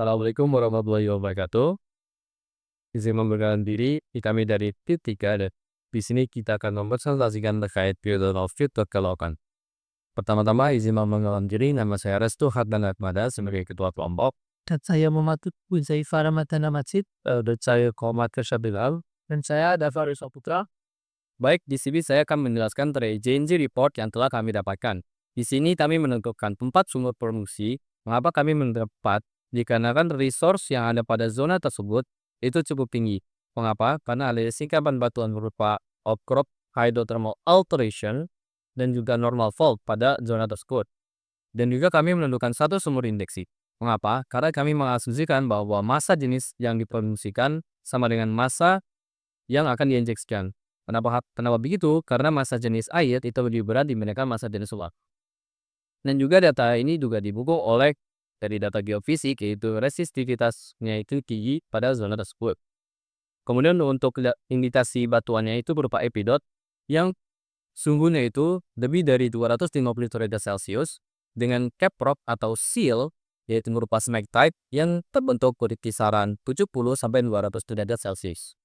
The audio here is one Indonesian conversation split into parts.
Assalamualaikum warahmatullahi wabarakatuh. Izin memperkenalkan diri, kami dari TIP 3 dan di sini kita akan mempresentasikan terkait periode of future kelautan. Pertama-tama izin memperkenalkan diri, nama saya Restu Hardan Atmada sebagai ketua kelompok. Dan saya Muhammad Huzaifah Ramadhana Masjid. Dan saya Komat Kesyabilal. Dan saya Dava Putra. Baik, di sini saya akan menjelaskan terkait JNJ report yang telah kami dapatkan. Di sini kami menentukan 4 sumber produksi. Mengapa kami mendapat? Dikarenakan resource yang ada pada zona tersebut itu cukup tinggi. Mengapa? Karena ada singkapan batuan berupa outcrop, hydrothermal alteration, dan juga normal fault pada zona tersebut. Dan juga kami menentukan satu sumber indeksi. Mengapa? Karena kami mengasumsikan bahwa massa jenis yang diproduksikan sama dengan massa yang akan diinjeksikan. Kenapa begitu? Karena massa jenis air itu lebih berat dibandingkan massa jenis uap. Dan juga data ini juga didukung oleh dari data geofisik, yaitu resistivitasnya itu tinggi pada zona tersebut. Kemudian untuk indikasi batuannya itu berupa epidot yang sungguhnya itu lebih dari 250 derajat Celcius dengan caprock atau seal yaitu berupa smectite yang terbentuk di kisaran 70-200 derajat Celcius.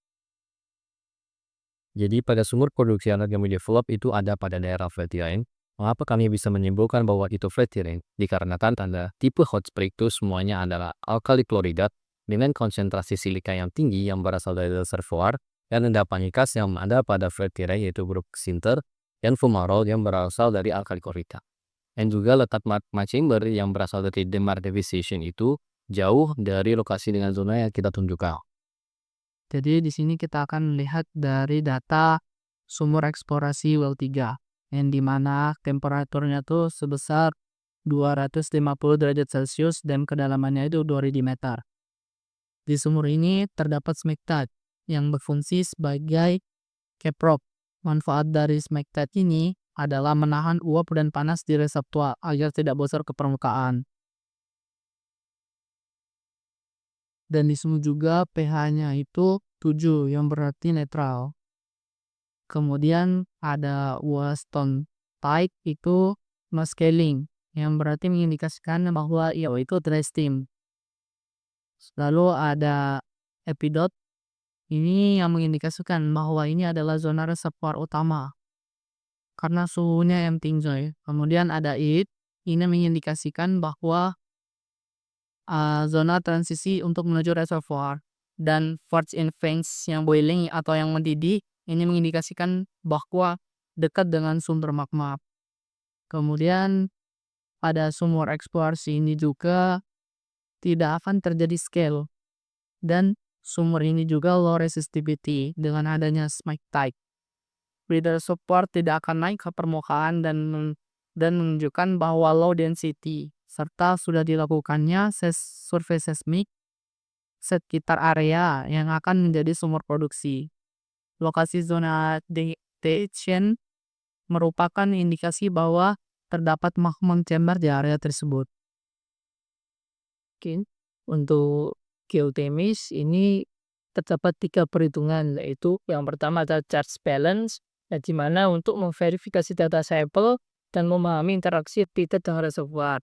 Jadi pada sumur produksi yang kami develop itu ada pada daerah flat terrain. Mengapa kami bisa menyimpulkan bahwa itu flat terrain? Dikarenakan tanda tipe hot spring itu semuanya adalah alkali kloridat dengan konsentrasi silika yang tinggi yang berasal dari reservoir dan endapan gas yang ada pada flat terrain yaitu grup sinter dan fumarole yang berasal dari alkali kloridat. Dan juga letak magma chamber yang berasal dari demagnetization itu jauh dari lokasi dengan zona yang kita tunjukkan. Jadi di sini kita akan melihat dari data sumur eksplorasi well 3 yang dimana temperaturnya tuh sebesar 250 derajat Celcius dan kedalamannya itu 2000 meter. Di sumur ini terdapat smectite yang berfungsi sebagai caprock. Manfaat dari smectite ini adalah menahan uap dan panas di reseptor agar tidak bocor ke permukaan. Dan di sini juga pH-nya itu 7 yang berarti netral. Kemudian ada Weston type itu no scaling yang berarti mengindikasikan bahwa itu dry steam. Lalu ada epidot ini yang mengindikasikan bahwa ini adalah zona reservoir utama karena suhunya yang tinggi. Kemudian ada it ini mengindikasikan bahwa zona transisi untuk menuju reservoir. Dan forts in veins yang boiling atau yang mendidih ini mengindikasikan bahwa dekat dengan sumber magma. Kemudian pada sumur eksplorasi ini juga tidak akan terjadi scale. Dan sumur ini juga low resistivity dengan adanya smectite. Breeder support tidak akan naik ke permukaan dan menunjukkan bahwa low density serta sudah dilakukannya survei seismik sekitar area yang akan menjadi sumur produksi. Lokasi zona dehydration merupakan indikasi bahwa terdapat magma chamber di area tersebut. Oke. Untuk geotemis ini terdapat 3 perhitungan, yaitu yang pertama adalah charge balance, di mana untuk memverifikasi data sampel dan memahami interaksi epidot dengan reservoir.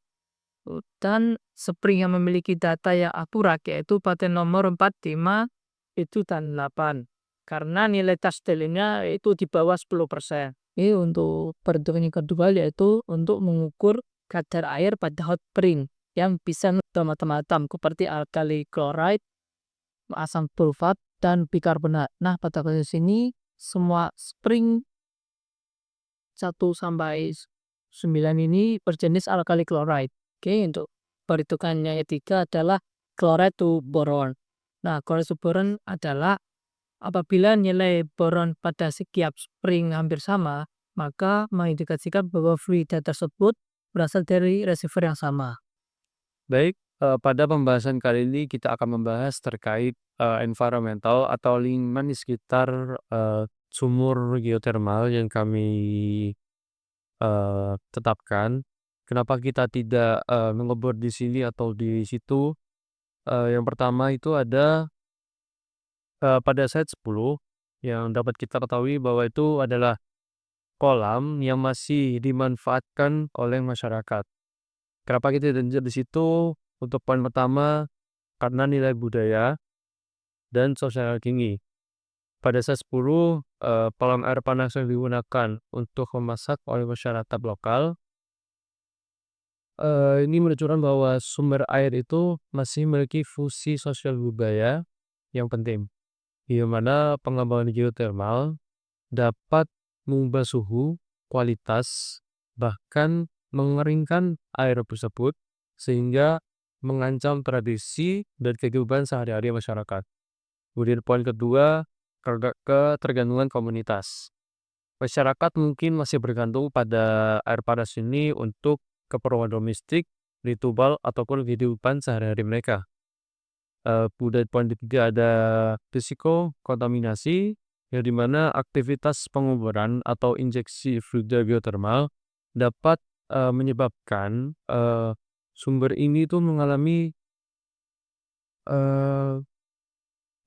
Dan spring yang memiliki data yang akurat yaitu pada nomor 4, 5, itu dan 8. Karena nilai touch delay-nya itu di bawah 10%. Ini untuk perhitungan yang kedua yaitu untuk mengukur kadar air pada hot spring yang bisa macam-macam seperti alkali chloride, asam sulfat, dan bikarbonat. Nah, pada kasus ini semua spring 1-9 ini berjenis alkali chloride. Oke, untuk perhitungannya ketiga adalah chloride to boron. Nah, chloride to boron adalah apabila nilai boron pada setiap spring hampir sama, maka mengindikasikan bahwa fluida tersebut berasal dari reservoir yang sama. Baik, pada pembahasan kali ini kita akan membahas terkait environmental atau lingkungan di sekitar sumur geothermal yang kami tetapkan. Kenapa kita tidak mengebor di sini atau di situ? Yang pertama itu ada pada slide 10 yang dapat kita ketahui bahwa itu adalah kolam yang masih dimanfaatkan oleh masyarakat. Kenapa kita tidak di situ? Untuk poin pertama, karena nilai budaya dan sosial tinggi. Pada saat 10, kolam air panas yang digunakan untuk memasak oleh masyarakat lokal, ini menunjukkan bahwa sumber air itu masih memiliki fungsi sosial budaya yang penting, di mana pengembangan geotermal dapat mengubah suhu, kualitas, bahkan mengeringkan air tersebut sehingga mengancam tradisi dan kehidupan sehari-hari masyarakat. Kemudian poin kedua, ketergantungan komunitas. Masyarakat mungkin masih bergantung pada air panas ini untuk keperluan domestik, ritual, ataupun kehidupan sehari-hari mereka. Kemudian poin ketiga ada risiko kontaminasi, yang dimana aktivitas penguburan atau injeksi fluida geotermal dapat menyebabkan sumber ini tuh mengalami eh,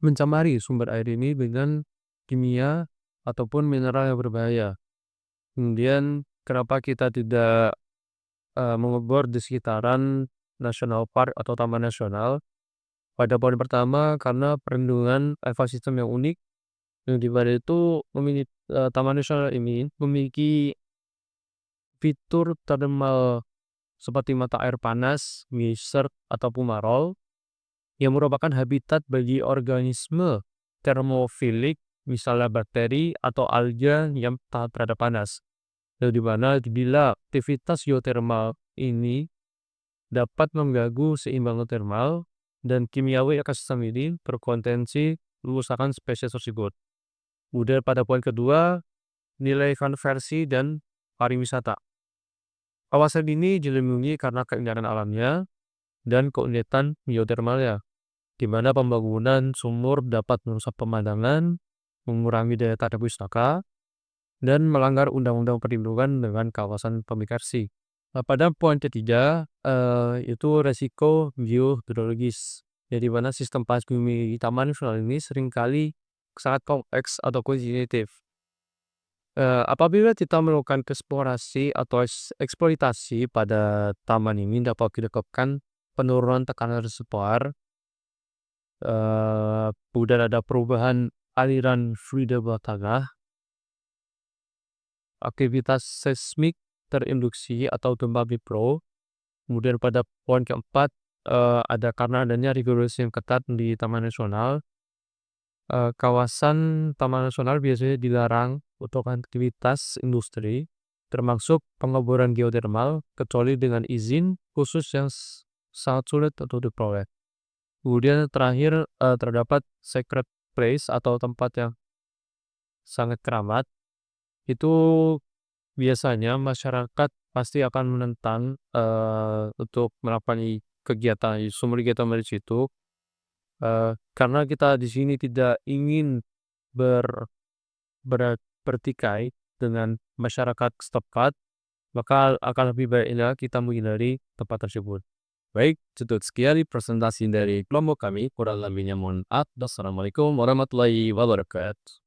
mencemari sumber air ini dengan kimia ataupun mineral yang berbahaya. Kemudian kenapa kita tidak mengebor di sekitaran national park atau taman nasional? Pada poin pertama karena perlindungan ekosistem yang unik, yang di mana itu taman nasional ini memiliki fitur thermal seperti mata air panas, geyser, ataupun marol, yang merupakan habitat bagi organisme termofilik, misalnya bakteri atau alga yang tahan terhadap panas. Yang dimana bila aktivitas geotermal ini dapat mengganggu seimbangan termal dan kimiawi ekosistem ini berpotensi mengusahakan spesies tersebut. Kemudian pada poin kedua, nilai konversi dan pariwisata. Kawasan ini dilindungi karena keindahan alamnya dan keunikan geotermalnya, di mana pembangunan sumur dapat merusak pemandangan, mengurangi daya tarik wisata, dan melanggar undang-undang perlindungan dengan kawasan pemikarsi. Pada poin ketiga, itu resiko geohidrologis, jadi mana sistem panas bumi taman nasional ini seringkali sangat kompleks atau sensitif. Apabila kita melakukan eksplorasi atau eksploitasi pada taman ini dapat menyebabkan penurunan tekanan reservoir, kemudian ada perubahan aliran fluida bawah tanah, aktivitas seismik terinduksi atau gempa mikro. Kemudian pada poin keempat, ada karena adanya regulasi yang ketat di taman nasional, kawasan taman nasional biasanya dilarang untuk aktivitas industri, termasuk pengeboran geotermal, kecuali dengan izin khusus yang sangat sulit untuk diperoleh. Kemudian terakhir, terdapat sacred place atau tempat yang sangat keramat. Itu biasanya masyarakat pasti akan menentang untuk melakukan kegiatan sumber geotermal di situ, karena kita di sini tidak ingin ber bertikai dengan masyarakat setempat, maka akan lebih baiknya kita menghindari tempat tersebut. Baik, cukup sekian presentasi dari kelompok kami. Kurang lebihnya mohon maaf. Wassalamualaikum warahmatullahi wabarakatuh.